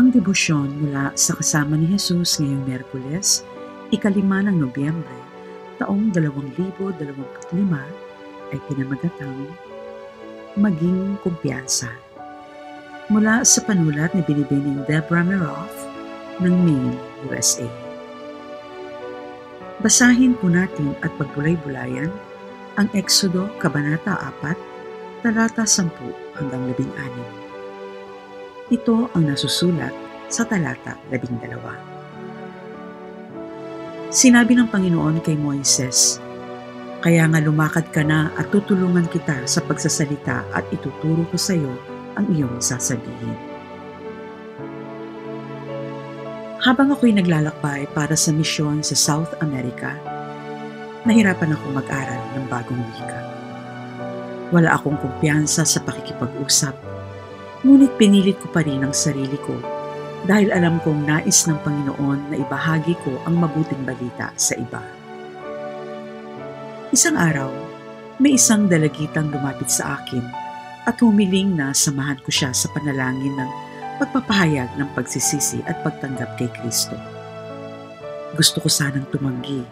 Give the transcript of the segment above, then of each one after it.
Ang debosyon mula sa Kasama ni Jesus ngayong Miyerkules, 5 ng Nobyembre, taong 2025 ay pinamagatang Maging Kumpiyansa. Mula sa panulat ni Binibining Deborah Meroff ng Maine, USA. Basahin po natin at pagbulay-bulayan ang Exodo, Kabanata 4, talata 10 hanggang 16. Ito ang nasusulat sa talata 12. Sinabi ng Panginoon kay Moises, "Kaya nga lumakad ka na at tutulungan kita sa pagsasalita at ituturo ko sa iyo ang iyong sasabihin." Habang ako'y naglalakbay para sa misyon sa South America, nahirapan akong mag-aral ng bagong wika. Wala akong kumpiyansa sa pakikipag-usap, ngunit pinilit ko pa rin ang sarili ko dahil alam kong nais ng Panginoon na ibahagi ko ang mabuting balita sa iba. Isang araw, may isang dalagitang lumapit sa akin at humiling na samahan ko siya sa panalangin ng pagpapahayag ng pagsisisi at pagtanggap kay Kristo. Gusto ko sanang tumanggi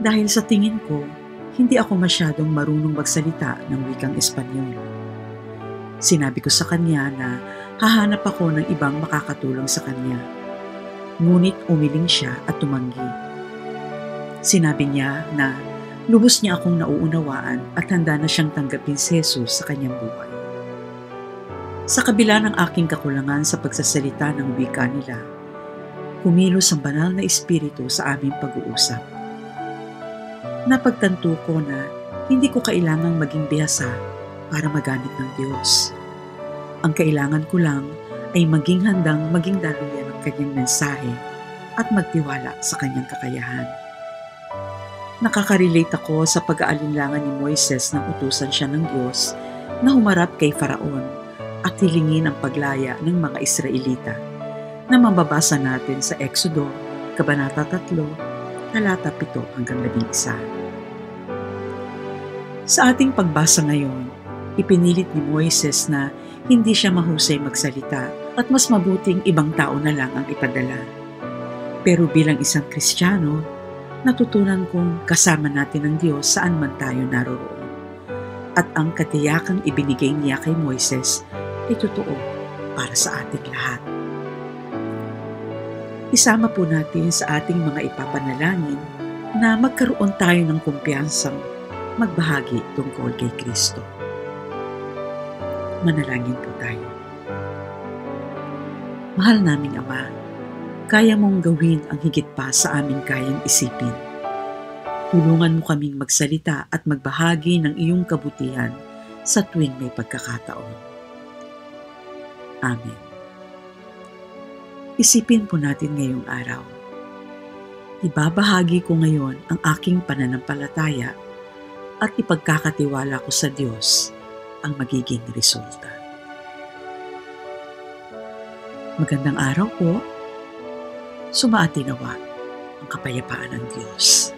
dahil sa tingin ko, hindi ako masyadong marunong magsalita ng wikang Espanyol. Sinabi ko sa kanya na hahanap ako ng ibang makakatulong sa kanya. Ngunit umiling siya at tumanggi. Sinabi niya na lubos niya akong nauunawaan at handa na siyang tanggapin si Jesus sa kanyang buhay. Sa kabila ng aking kakulangan sa pagsasalita ng wika nila, kumilos ang banal na espiritu sa aming pag-uusap. Napagtanto ko na hindi ko kailangang maging bihasa para magamit ng Diyos. Ang kailangan ko lang ay maging handang maging daluyan ng kanyang mensahe at magtiwala sa kanyang kakayahan. Nakaka-relate ako sa pag-aalinlangan ni Moises nang utusan siya ng Diyos na humarap kay Faraon at hilingin ang paglaya ng mga Israelita na mababasa natin sa Exodo, Kabanata 3, talata 7 hanggang 11. Sa ating pagbasa ngayon, ipinilit ni Moises na hindi siya mahusay magsalita at mas mabuting ibang tao na lang ang ipadala. Pero bilang isang Kristiyano, natutunan kong kasama natin ang Diyos saan man tayo naroroon. At ang katiyakang ibinigay niya kay Moises ay totoo para sa ating lahat. Isama po natin sa ating mga ipapanalangin na magkaroon tayo ng kumpiyansang magbahagi tungkol kay Kristo. Manalangin po tayo. Mahal naming Ama, kaya mong gawin ang higit pa sa aming kayang isipin. Tulungan mo kaming magsalita at magbahagi ng iyong kabutihan sa tuwing may pagkakataon. Amen. Isipin po natin ngayong araw. Ibabahagi ko ngayon ang aking pananampalataya at ipagkakatiwala ko sa Diyos ang magiging resulta. Magandang araw po. Sumaati nawa ang kapayapaan ng Diyos.